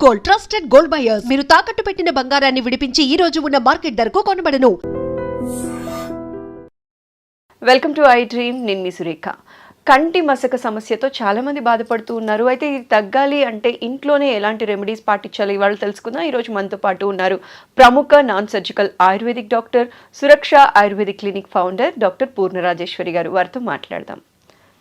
Gold trusted gold buyers మీరు తాకట్టు పెట్టిన బంగారాన్ని విడిపించి ఈ రోజు ఉన్న మార్కెట్ ధరకు కొనబడను. Welcome to iDream. నేను మీ సురేఖ. కంటి మసక సమస్యతో చాలా మంది బాధపడుతూ ఉన్నారు. అయితే ఇది తగ్గాలి అంటే ఇంట్లోనే ఎలాంటి రెమెడీస్ పాటించాలి ఇవాళ తెలుసుకుందాం. ఈరోజు మనతో పాటు ఉన్నారు ప్రముఖ నాన్ సర్జికల్ ఆయుర్వేదిక్ డాక్టర్, సురక్ష ayurvedic clinic founder doctor Purna Rajeshwari గారు. వారితో మాట్లాడదాం.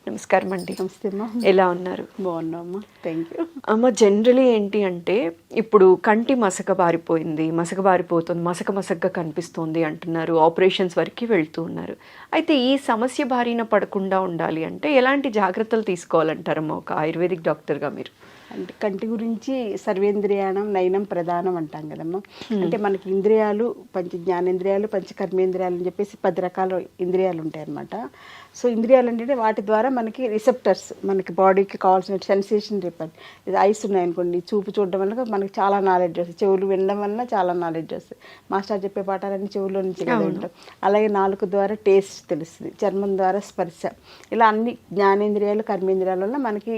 నమస్కారం అండి. నమస్తే అమ్మా. ఎలా ఉన్నారు? బాగున్నామ్మా, థ్యాంక్ యూ. అమ్మ, జనరలీ ఏంటి అంటే ఇప్పుడు కంటి మసక బారిపోయింది, బారిపోతుంది, మసకగా కనిపిస్తుంది అంటున్నారు. ఆపరేషన్స్ వరకు వెళ్తూ ఉన్నారు. అయితే ఈ సమస్య బారిన పడకుండా ఉండాలి అంటే ఎలాంటి జాగ్రత్తలు తీసుకోవాలంటారమ్మా ఒక ఆయుర్వేదిక్ డాక్టర్గా మీరు? అంటే కంటి గురించి సర్వేంద్రియాణం నయనం ప్రధానం అంటాం కదమ్మా. అంటే మనకి ఇంద్రియాలు పంచ జ్ఞానేంద్రియాలు, పంచకర్మేంద్రియాలు అని చెప్పేసి 10 రకాల ఇంద్రియాలు ఉంటాయి అన్నమాట. సో ఇంద్రియాలు అంటే వాటి ద్వారా మనకి రిసెప్టర్స్, మనకి బాడీకి కావాల్సిన సెన్సేషన్ రిపర్. ఐస్ ఉన్నాయనుకోండి, చూపు చూడడం వల్ల మనకి చాలా నాలెడ్జ్ వస్తుంది, చెవులు వినడం వల్ల చాలా నాలెడ్జ్ వస్తుంది. మాస్టర్ చెప్పే పాఠాలన్నీ చెవుల్లో నుంచి కదా ఉంటాం. అలాగే నాలుక ద్వారా టేస్ట్ తెలుస్తుంది, చర్మం ద్వారా స్పర్శ, ఇలా అన్ని జ్ఞానేంద్రియాలు కర్మేంద్రియాల వల్ల మనకి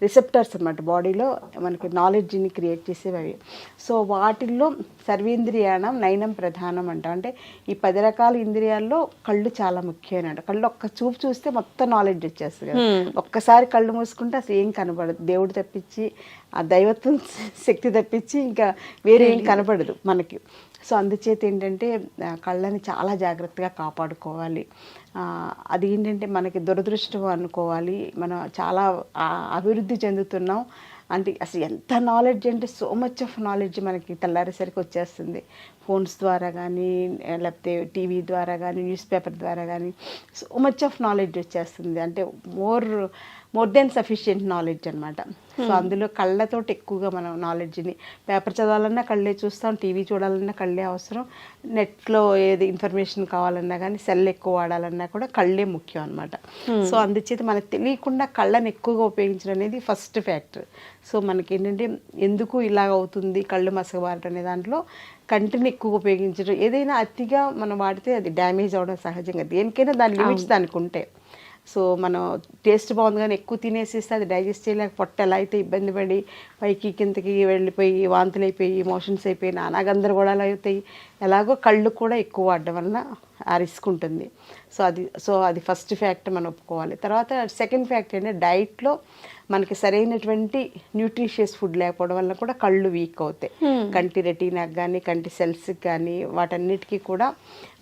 రిసెప్టర్స్ అన్నమాట. బాడీలో మనకి నాలెడ్జ్ని క్రియేట్ చేసేవి అవి. సో వాటిల్లో సర్వేంద్రియాణం నయనం ప్రధానం అంటాం. అంటే ఈ 10 రకాల ఇంద్రియాల్లో కళ్ళు చాలా ముఖ్యమైన. కళ్ళు ఒక్క చూపు చూస్తే మొత్తం నాలెడ్జ్ వచ్చేస్తుంది కదా. ఒక్కసారి కళ్ళు మూసుకుంటే అసలు ఏం కనబడదు, దేవుడు తప్పించి ఆ దైవత్వం శక్తి తప్పించి ఇంకా వేరే ఏం కనబడదు మనకి. సో అందుచేత ఏంటంటే కళ్ళని చాలా జాగ్రత్తగా కాపాడుకోవాలి. అది ఏంటంటే మనకి దురదృష్టం అనుకోవాలి. మనం చాలా అభివృద్ధి చెందుతున్నాం అంటే అసలు ఎంత నాలెడ్జ్ అంటే సో మచ్ ఆఫ్ నాలెడ్జ్ మనకి తెల్లారేసరికి వచ్చేస్తుంది. ఫోన్స్ ద్వారా కానీ, లేకపోతే టీవీ ద్వారా కానీ, న్యూస్ పేపర్ ద్వారా కానీ సో మచ్ ఆఫ్ నాలెడ్జ్ వచ్చేస్తుంది. అంటే మోర్ దెన్ సఫిషియెంట్ నాలెడ్జ్ అనమాట. సో అందులో కళ్ళతోటి ఎక్కువగా మనం నాలెడ్జ్ని, పేపర్ చదవాలన్నా కళ్ళే చూస్తాం, టీవీ చూడాలన్నా కళ్ళే అవసరం, నెట్లో ఏది ఇన్ఫర్మేషన్ కావాలన్నా కానీ, సెల్ ఎక్కువ వాడాలన్నా కూడా కళ్ళే ముఖ్యం అనమాట. సో అందుచేత మనకు తెలియకుండా కళ్ళని ఎక్కువగా ఉపయోగించడం అనేది ఫస్ట్ ఫ్యాక్టర్. సో మనకి ఏంటంటే ఎందుకు ఇలాగ అవుతుంది కళ్ళు మసకబారటం అనే దాంట్లో కంటిని ఎక్కువ ఉపయోగించడం, ఏదైనా అతిగా మనం వాడితే అది డ్యామేజ్ అవ్వడం సహజంగా. దేనికైనా దాని లిమిట్స్ దానికి ఉంటాయి. సో మనం టేస్ట్ బాగుంది కానీ ఎక్కువ తినేసేస్తే అది డైజెస్ట్ చేయలేక పొట్ట ఎలా అయితే ఇబ్బంది పడి పైకి కిందకి వెళ్ళిపోయి వాంతులు అయిపోయి మోషన్స్ అయిపోయి నానా గందరగోళాలు అవుతాయి. ఎలాగో కళ్ళు కూడా ఎక్కువ వాడడం వలన ఆ రిస్క్ ఉంటుంది. సో అది ఫస్ట్ ఫ్యాక్ట్ మనం ఒప్పుకోవాలి. తర్వాత సెకండ్ ఫ్యాక్ట్ ఏంటంటే డైట్లో మనకి సరైనటువంటి న్యూట్రిషియస్ ఫుడ్ లేకపోవడం వల్ల కూడా కళ్ళు వీక్ అవుతాయి. కంటి రెటీనాకి కానీ, కంటి సెల్స్కి కానీ, వాటన్నిటికీ కూడా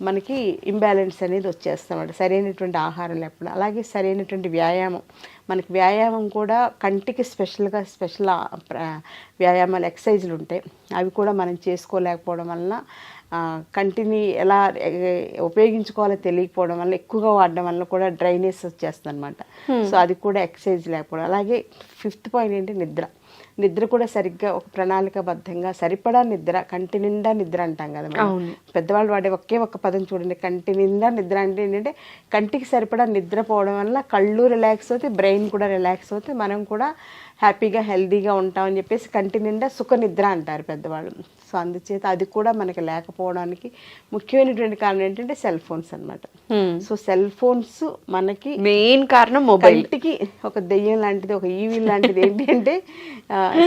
మనకి ఇంబ్యాలెన్స్ అనేది వచ్చేస్తాం సరైనటువంటి ఆహారం లేకపోవడం. అలాగే సరైనటువంటి వ్యాయామం, మనకి వ్యాయామం కూడా కంటికి స్పెషల్ వ్యాయామాలు, ఎక్సర్సైజులు ఉంటాయి. అవి కూడా మనం చేసుకోలేకపోవడం వలన కంటిని ఎలా ఉపయోగించుకోవాలో తెలియకపోవడం వల్ల, ఎక్కువగా వాడడం వల్ల కూడా డ్రైనెస్ వచ్చేస్తుంది అనమాట. సో అది కూడా ఎక్సర్సైజ్ లేకపోవడం. అలాగే 5th పాయింట్ ఏంటి, నిద్ర కూడా సరిగ్గా ఒక ప్రణాళికాబద్ధంగా సరిపడా నిద్ర, కంటి నిండా నిద్ర అంటాం కదా మనం. పెద్దవాళ్ళు వాడే ఒక్క పదం చూడండి, కంటి నిండా నిద్ర అంటే ఏంటంటే కంటికి సరిపడా నిద్రపోవడం వల్ల కళ్ళు రిలాక్స్ అవుతాయి, బ్రెయిన్ కూడా రిలాక్స్ అవుతాయి, మనం కూడా హ్యాపీగా హెల్దీగా ఉంటామని చెప్పేసి కంటి నిండా సుఖ నిద్ర అంటారు పెద్దవాళ్ళు. సో అందుచేత అది కూడా మనకి లేకపోవడానికి ముఖ్యమైనటువంటి కారణం ఏంటంటే సెల్ ఫోన్స్ అనమాట. సో సెల్ ఫోన్స్ మనకి మెయిన్ కారణం. మొబైల్కి ఒక దెయ్యం లాంటిది, ఒక ఈవిల్ లాంటిది ఏంటి అంటే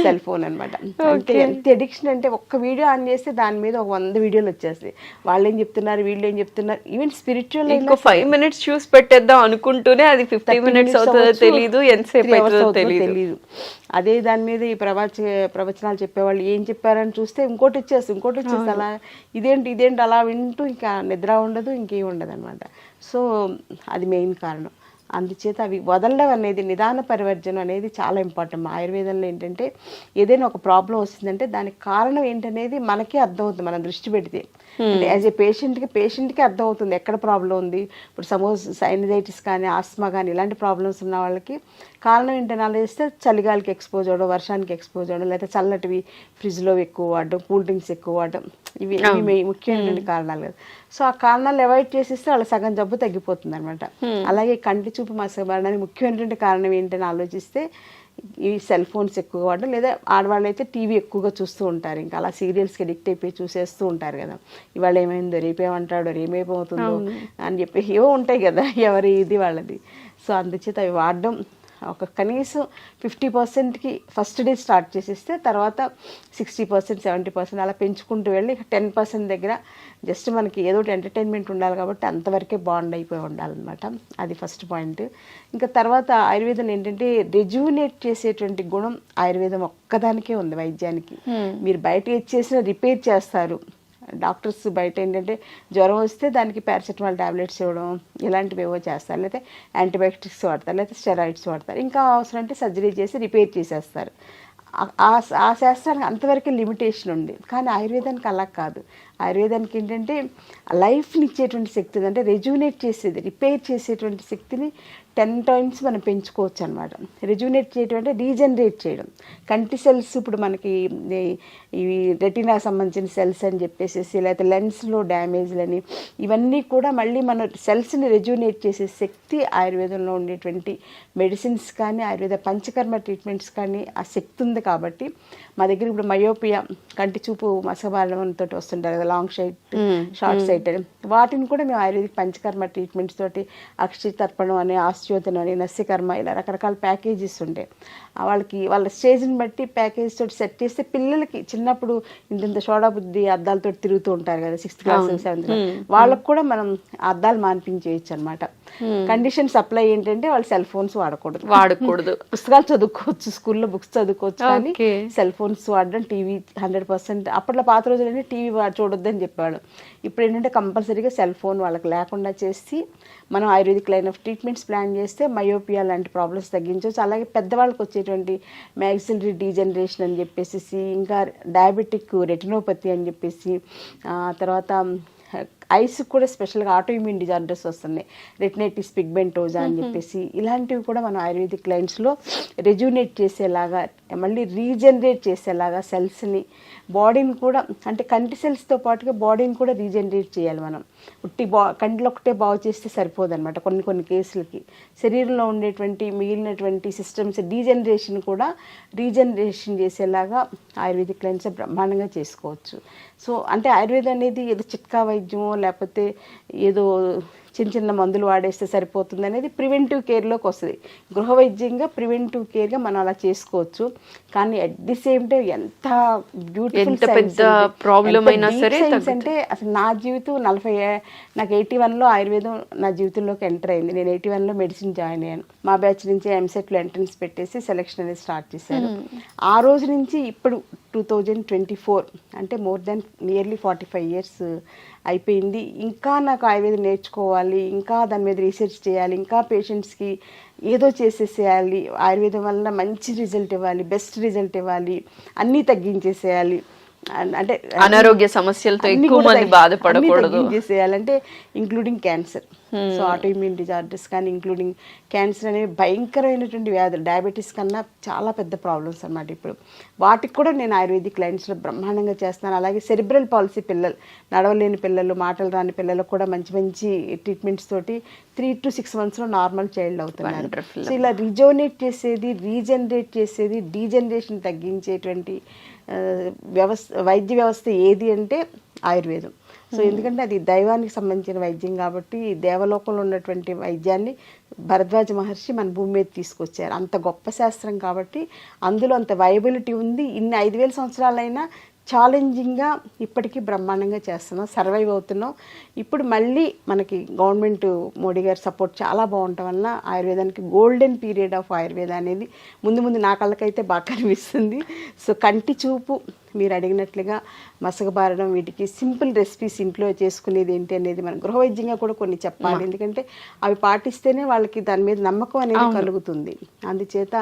సెల్ ఫోన్ అనమాట. అంటే ఎంత అడిక్షన్ అంటే ఒక్క వీడియో ఆన్ చేస్తే దాని మీద ఒక 100 వీడియోలు వచ్చేస్తాయి. వాళ్ళు ఏం చెప్తున్నారు, వీళ్ళు ఏం చెప్తున్నారు, ఈవెన్ స్పిరిచువల్ 5 minutes చూసి పెట్టేద్దాం అనుకుంటూనే అది 50 minutes అవుతుందో తెలియదు, ఎంతసేపు అవుతుందో తెలియదు. అదే దాని మీద ఈ ప్రవచనాలు చెప్పేవాళ్ళు ఏం చెప్పారని చూస్తే ఇంకోటి వచ్చేసి అలా ఇదేంటి అలా వింటూ ఇంకా నిద్ర ఉండదు, ఇంకేం ఉండదు అనమాట. సో అది మెయిన్ కారణం. అందుచేత అవి వదలడం అనేది, నిదాన పరివర్జనం అనేది చాలా ఇంపార్టెంట్. మా ఆయుర్వేదంలో ఏంటంటే ఏదైనా ఒక ప్రాబ్లం వస్తుందంటే దానికి కారణం ఏంటనేది మనకే అర్థమవుతుంది మనం దృష్టి పెడితే. అంటే యాజ్ ఏ పేషెంట్కి అర్థమవుతుంది ఎక్కడ ప్రాబ్లం ఉంది. ఇప్పుడు సపోజ్ సైనసైటిస్ కానీ, ఆస్మా కానీ ఇలాంటి ప్రాబ్లమ్స్ ఉన్న వాళ్ళకి కారణం ఏంటని ఆలోచిస్తే చలిగాలికి ఎక్స్పోజ్ అవ్వడం, వర్షానికి ఎక్స్పోజ్ అవ్వడం, లేదా చల్లటివి ఫ్రిడ్జ్లో ఎక్కువ వాడడం, కూల్ డ్రింక్స్ ఎక్కువ వాడడం, ఇవి ముఖ్యమైనటువంటి కారణాలు కదా. సో ఆ కారణాలు అవాయిడ్ చేసేస్తే వాళ్ళ సగం జబ్బు తగ్గిపోతుంది అనమాట. అలాగే కంటి చూపు మసకబారడానికి ముఖ్యమైనటువంటి కారణం ఏంటని ఆలోచిస్తే ఈ సెల్ ఫోన్స్ ఎక్కువ వాడడం, లేదా ఆడవాళ్ళు అయితే టీవీ ఎక్కువగా చూస్తూ ఉంటారు. ఇంకా అలా సీరియల్స్కి అడిక్ట్ అయిపోయి చూసేస్తూ ఉంటారు కదా. ఇవాళ ఏమైందో, రేపేమంటాడో, రేమేమవుతుందో అని చెప్పి ఏవో ఉంటాయి కదా, ఎవరి ఇది వాళ్ళది. సో అందుచేత అవి వాడడం ఒక కనీసం 50%కి ఫస్ట్ డే స్టార్ట్ చేసేస్తే తర్వాత 60%, 70% అలా పెంచుకుంటూ వెళ్ళి 10% దగ్గర జస్ట్ మనకి ఏదో ఒకటి ఎంటర్టైన్మెంట్ ఉండాలి కాబట్టి అంతవరకే బాండ్ అయిపోయి ఉండాలన్నమాట. అది ఫస్ట్ పాయింట్. ఇంకా తర్వాత ఆయుర్వేదం ఏంటంటే రెజ్యూనేట్ చేసేటువంటి గుణం ఆయుర్వేదం ఒక్కదానికే ఉంది వైద్యానికి. మీరు బయట ఇచ్చేసిన రిపేర్ చేస్తారు. డాక్టర్స్ బయట ఏంటంటే జ్వరం వస్తే దానికి పారాసెటమాల్ టాబ్లెట్స్ ఇవ్వడం ఇలాంటివి ఏవో చేస్తారు, లేకపోతే యాంటీబయాటిక్స్ వాడతారు, లేకపోతే స్టెరాయిడ్స్ వాడతారు. ఇంకా అవసరం అంటే సర్జరీ చేసి రిపేర్ చేసేస్తారు. ఆ శాస్త్రానికి అంతవరకు లిమిటేషన్ ఉంది. కానీ ఆయుర్వేదానికి అలా కాదు. ఆయుర్వేదానికి ఏంటంటే లైఫ్ని ఇచ్చేటువంటి శక్తి ఉంది. అంటే రెజ్యూనేట్ చేసేది, రిపేర్ చేసేటువంటి శక్తిని 10 times మనం పెంచుకోవచ్చు అనమాట. రెజ్యూనేట్ చేయడం అంటే రీజనరేట్ చేయడం. కంటి సెల్స్ ఇప్పుడు మనకి ఇవి రెటినా సంబంధించిన సెల్స్ అని చెప్పేసి, లేకపోతే లెన్స్లో డ్యామేజ్లని, ఇవన్నీ కూడా మళ్ళీ మన సెల్స్ని రెజ్యూనేట్ చేసే శక్తి ఆయుర్వేదంలో ఉండేటువంటి మెడిసిన్స్ కానీ ఆయుర్వేద పంచకర్మ ట్రీట్మెంట్స్ కానీ ఆ శక్తి ఉంది. కాబట్టి మా దగ్గర ఇప్పుడు మయోపియా, కంటి చూపు మసకబారంతో వస్తుంటారు కదా, లాంగ్ సైట్, షార్ట్ సైట్ అని, వాటిని కూడా మేము ఆయుర్వేదిక్ పంచకర్మ ట్రీట్మెంట్స్ తోటి అక్షి తర్పణం అని, ఆస్ట్యోతనం అని, నస్యకర్మ ఇలా రకరకాల ప్యాకేజెస్ ఉంటాయి. వాళ్ళకి వాళ్ళ స్టేజ్ని బట్టి ప్యాకేజ్ తోటి సెట్ చేస్తే పిల్లలకి చిన్నప్పుడు ఇంత సోడా బుద్ధి అద్దాలతో తిరుగుతూ ఉంటారు కదా 6th class 7th class, వాళ్ళకు కూడా మనం అద్దాలు మాన్పించేయచ్చు అనమాట. కండిషన్ సప్లై ఏంటంటే వాళ్ళు సెల్ ఫోన్స్ వాడకూడదు. పుస్తకాలు చదువుకోవచ్చు, స్కూల్లో బుక్స్ చదువుకోవచ్చు, కానీ సెల్ ఫోన్స్ వాడడం, టీవీ 100%. అప్పట్లో పాత రోజులన్నీ టీవీ చూడొద్దని చెప్పాడు. ఇప్పుడు ఏంటంటే కంపల్సరీగా సెల్ ఫోన్ వాళ్ళకి లేకుండా చేసి మనం ayurvedic line of treatments plan చేస్తే మయోపియా లాంటి ప్రాబ్లమ్స్ తగ్గించవచ్చు. అలాగే పెద్దవాళ్ళకి వచ్చేటువంటి మ్యాక్సిలరీ డీజనరేషన్ అని చెప్పేసి, ఇంకా డయాబెటిక్ రెటినోపతి అని చెప్పేసి, తర్వాత ఐస్ కూడా స్పెషల్గా ఆటోఇమ్యూన్ డిజార్డర్స్ వస్తున్నాయి, రెటినైటిస్ పిగ్మెంటోజా అని చెప్పేసి, ఇలాంటివి కూడా మనం ఆయుర్వేదిక్ లైన్స్లో రెజ్యూనేట్ చేసేలాగా, మళ్ళీ రీజనరేట్ చేసేలాగా సెల్స్ని, బాడీని కూడా, అంటే కంటి సెల్స్తో పాటుగా బాడీని కూడా రీజనరేట్ చేయాలి మనం. కంటిలో ఒకటే బాగు చేస్తే సరిపోదు అనమాట. కొన్ని కేసులకి శరీరంలో ఉండేటువంటి మిగిలినటువంటి సిస్టమ్స్ డీజనరేషన్ కూడా రీజనరేషన్ చేసేలాగా ఆయుర్వేదిక్ లైన్స్ బ్రహ్మాండంగా చేసుకోవచ్చు. సో అంటే ఆయుర్వేదం అనేది ఏదో చిట్కా వైద్యమో లేకపోతే ఏదో చిన్న మందులు వాడేస్తే సరిపోతుంది అనేది ప్రివెంటివ్ కేర్లోకి వస్తుంది. గృహ వైద్యంగా ప్రివెంటివ్ కేర్గా మనం అలా చేసుకోవచ్చు. కానీ అట్ ది సేమ్ టైం ఎంత బ్యూటిఫుల్ ప్రాబ్లం అయినా సరే అంటే అసలు నా జీవితం నాకు 81లో ఆయుర్వేదం నా జీవితంలోకి ఎంటర్ అయింది. నేను 81లో మెడిసిన్ జాయిన్ అయ్యాను. మా బ్యాచ్ నుంచి ఎంసెట్లో ఎంట్రన్స్ పెట్టేసి సెలెక్షన్ అనేది స్టార్ట్ చేశాను. ఆ రోజు నుంచి ఇప్పుడు 2024 అంటే మోర్ దెన్ నియర్లీ 45 years అయిపోయింది. ఇంకా నాకు ఆయుర్వేదం నేర్చుకోవాలి, ఇంకా దాని మీద రీసెర్చ్ చేయాలి, ఇంకా పేషెంట్స్కి ఏదో చేసేసేయాలి, ఆయుర్వేదం వల్ల మంచి రిజల్ట్ ఇవ్వాలి, బెస్ట్ రిజల్ట్ ఇవ్వాలి, అన్నీ తగ్గించేసేయాలి, అంటే అనారోగ్య సమస్యలతో ఎక్కువ మంది బాధపడకూడదు చేసేయాలంటే including cancer. So autoimmune disorders కానీ ఇంక్లూడింగ్ క్యాన్సర్ అనేవి భయంకరమైనటువంటి వ్యాధులు, డయాబెటీస్ కన్నా చాలా పెద్ద ప్రాబ్లమ్స్ అన్నమాట. ఇప్పుడు వాటికి కూడా నేను ఆయుర్వేదిక్ లైన్స్లో బ్రహ్మాండంగా చేస్తాను. అలాగే సెరిబ్రల్ పాలసీ పిల్లలు, నడవలేని పిల్లలు, మాటలు రాని పిల్లలకు కూడా మంచి మంచి ట్రీట్మెంట్స్ తోటి 3 to 6 monthsలో నార్మల్ చైల్డ్ అవుతున్నారు. సో ఇలా రిజోనేట్ చేసేది, రీజనరేట్ చేసేది, డీజనరేషన్ తగ్గించేటువంటి వైద్య వ్యవస్థ ఏది అంటే ఆయుర్వేదం. సో ఎందుకంటే అది దైవానికి సంబంధించిన వైద్యం కాబట్టి, దేవలోకంలో ఉన్నటువంటి వైద్యాన్ని భరద్వాజ మహర్షి మన భూమి మీద తీసుకొచ్చారు. అంత గొప్ప శాస్త్రం కాబట్టి అందులో అంత వైబిలిటీ ఉంది. ఇన్ని 5000 సంవత్సరాలైనా ఛాలెంజింగ్గా ఇప్పటికీ బ్రహ్మాండంగా చేస్తున్నాం, సర్వైవ్ అవుతున్నాం. ఇప్పుడు మళ్ళీ మనకి గవర్నమెంట్ మోడీ గారి సపోర్ట్ చాలా బాగుండటం వల్ల ఆయుర్వేదానికి గోల్డెన్ పీరియడ్ ఆఫ్ ఆయుర్వేద అనేది ముందు నా కళ్ళకైతే బాగా కనిపిస్తుంది. సో కంటి చూపు మీరు అడిగినట్లుగా మసకబారడం, వీటికి సింపుల్ రెసిపీస్ ఇంట్లో చేసుకునేది ఏంటి అనేది మనం గృహవైద్యంగా కూడా కొన్ని చెప్పాలి. ఎందుకంటే అవి పాటిస్తేనే వాళ్ళకి దాని మీద నమ్మకం అనేది కలుగుతుంది. అందుచేత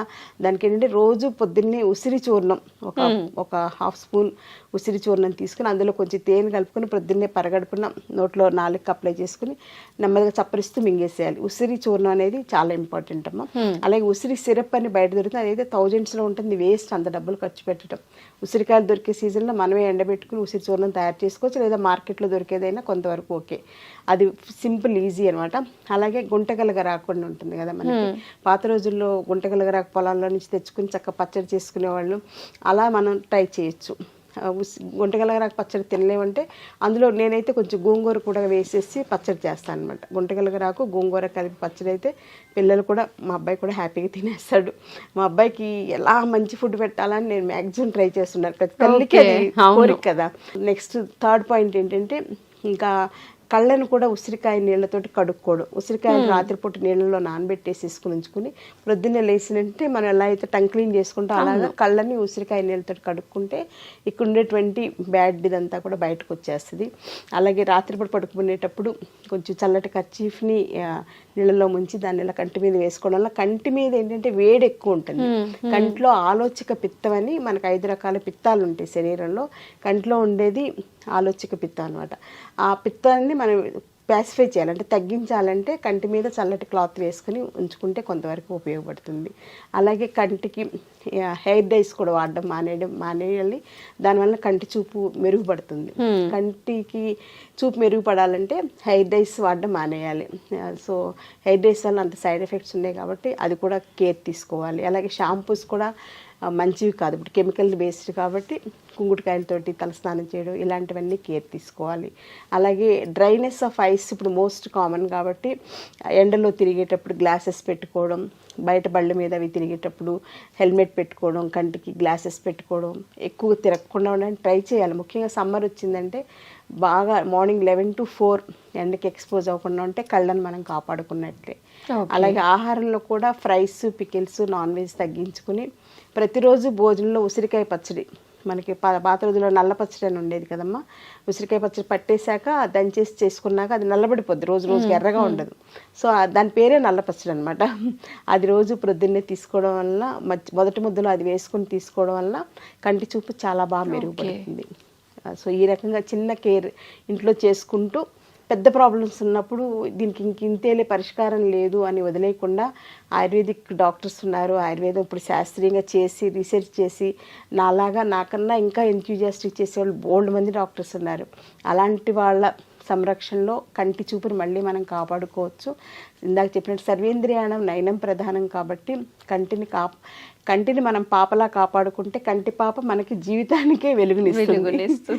దానికి ఏంటంటే రోజు పొద్దున్నే ఉసిరి చూర్ణం ఒక 1/2 స్పూన్ ఉసిరి చూర్ణం తీసుకుని అందులో కొంచెం తేనె కలుపుకొని పొద్దున్నే పరగడుపున నోట్లో 4కి అప్లై చేసుకుని నెమ్మదిగా చప్పరిస్తూ మింగేసేయాలి. ఉసిరి చూర్ణం అనేది చాలా ఇంపార్టెంట్ అమ్మ. అలాగే ఉసిరి సిరప్ అని బయట దొరుకుతుంది, అదైతే థౌజండ్స్లో ఉంటుంది, వేస్ట్ అంత డబ్బులు ఖర్చు పెట్టడం. ఉసిరికాయలు దొరికే సీజన్లో మనమే ఎండబెట్టుకుని ఉసిరి చూర్ణం తయారు చేసుకోవచ్చు, లేదా మార్కెట్లో దొరికేదైనా కొంతవరకు ఓకే. అది సింపుల్, ఈజీ అనమాట. అలాగే గుంటగలగరాకు ఉంటుంది కదా మనకి, పాత రోజుల్లో గుంటగలగరాకు పొలాల్లో నుంచి తెచ్చుకుని చక్కగా పచ్చడి చేసుకునేవాళ్ళు, అలా మనం ట్రై చేయొచ్చు. గుంటగలగరాకు పచ్చడి తినలేమంటే అందులో నేనైతే కొంచెం గోంగూర కూడా వేసేసి పచ్చడి చేస్తాను అనమాట. గుంటగలగరాకు గోంగూర కలిపి పచ్చడి అయితే పిల్లలు కూడా, మా అబ్బాయి కూడా హ్యాపీగా తినేస్తాడు. మా అబ్బాయికి ఎలా మంచి ఫుడ్ పెట్టాలని నేను మ్యాక్సిమం ట్రై చేస్తున్నాను. ప్రతి తల్లికి అది కోరిక కదా. నెక్స్ట్ థర్డ్ పాయింట్ ఏంటంటే, ఇంకా కళ్ళను కూడా ఉసిరికాయ నీళ్ళతోటి కడుక్కోవడం. ఉసిరికాయలు రాత్రిపూట నీళ్ళలో నానబెట్టేసి తీసుకుని ఉంచుకుని ప్రొద్దున్నే లేచినంటే మనం ఎలా అయితే టంగ్ క్లీన్ చేసుకుంటో అలాగా కళ్ళని ఉసిరికాయ నీళ్ళతో కడుక్కుంటే ఇక్కడ ఉండేటువంటి బ్యాడ్ ఇదంతా కూడా బయటకు వచ్చేస్తుంది. అలాగే రాత్రిపూట పడుకునేటప్పుడు కొంచెం చల్లటి కర్చీఫ్ని నీళ్ళలో ముంచి దాన్ని ఇలా కంటి మీద వేసుకోవడం వల్ల కంటి మీద ఏంటంటే వేడి ఎక్కువ ఉంటుంది. కంట్లో ఆలోచక పిత్తం అని మనకు 5 రకాల పిత్తాలు ఉంటాయి శరీరంలో. కంట్లో ఉండేది ఆలోచక పిత్తం అనమాట. ఆ పిత్తాన్ని మనం ప్యాసిఫై చేయాలంటే, తగ్గించాలంటే కంటి మీద చల్లటి క్లాత్ వేసుకుని ఉంచుకుంటే కొంతవరకు ఉపయోగపడుతుంది. అలాగే కంటికి హెయిర్ డైస్ కూడా వాడడం మానేయాలి. దానివల్ల కంటి చూపు మెరుగుపడుతుంది. కంటికి చూపు మెరుగుపడాలంటే హెయిర్ డైస్ వాడడం మానేయాలి. సో హెయిర్ డైస్ వల్ల అంత సైడ్ ఎఫెక్ట్స్ ఉన్నాయి కాబట్టి అది కూడా కేర్ తీసుకోవాలి. అలాగే షాంపూస్ కూడా మంచివి కాదు, ఇప్పుడు కెమికల్ బేస్డ్ కాబట్టి కుంకుడుకాయలతోటి తలస్నానం చేయడం ఇలాంటివన్నీ కేర్ తీసుకోవాలి. అలాగే డ్రైనెస్ ఆఫ్ ఐస్ ఇప్పుడు మోస్ట్ కామన్ కాబట్టి ఎండలో తిరిగేటప్పుడు గ్లాసెస్ పెట్టుకోవడం, బయట బళ్ళ మీద అవి తిరిగేటప్పుడు హెల్మెట్ పెట్టుకోవడం, కంటికి గ్లాసెస్ పెట్టుకోవడం, ఎక్కువ తిరగకుండా ఉండడానికి ట్రై చేయాలి. ముఖ్యంగా సమ్మర్ వచ్చిందంటే బాగా మార్నింగ్ 11 to 4 ఎండకి ఎక్స్పోజ్ అవ్వకుండా ఉంటే కళ్ళని మనం కాపాడుకున్నట్లే. అలాగే ఆహారంలో కూడా ఫ్రైస్, పికిల్స్, నాన్ వెజ్ తగ్గించుకుని ప్రతిరోజు భోజనంలో ఉసిరికాయ పచ్చడి, మనకి పాత రోజుల్లో నల్ల పచ్చడి అని ఉండేది కదమ్మా. ఉసిరికాయ పచ్చడి పట్టేశాక దంచేసి చేసుకున్నాక అది నల్లబడిపోద్ది, రోజుకి ఎర్రగా ఉండదు. సో దాని పేరే నల్ల పచ్చడి అనమాట. అది రోజు ప్రొద్దున్నే తీసుకోవడం వల్ల, మొదటి ముద్దలో అది వేసుకుని తీసుకోవడం వల్ల కంటి చూపు చాలా బాగా మెరుగుపడుతుంది. సో ఈ రకంగా చిన్న కేర్ ఇంట్లో చేసుకుంటూ పెద్ద ప్రాబ్లమ్స్ ఉన్నప్పుడు దీనికి ఇంతేలే పరిష్కారం లేదు అని వదిలేయకుండా ఆయుర్వేదిక్ డాక్టర్స్ ఉన్నారు. ఆయుర్వేదం ఇప్పుడు శాస్త్రీయంగా చేసి రీసెర్చ్ చేసి నాకన్నా ఇంకా ఎంథ్యూజియాస్టిక్ చేసేవాళ్ళు బోల్డ్ మంది డాక్టర్స్ ఉన్నారు. అలాంటి వాళ్ళ సంరక్షణలో కంటి చూపుని మళ్ళీ మనం కాపాడుకోవచ్చు. ఇందాక చెప్పినట్టు సర్వేంద్రియాణం నయనం ప్రధానం కాబట్టి కంటిని మనం పాపలా కాపాడుకుంటే కంటి పాప మనకి జీవితానికే వెలుగునిస్తుంది.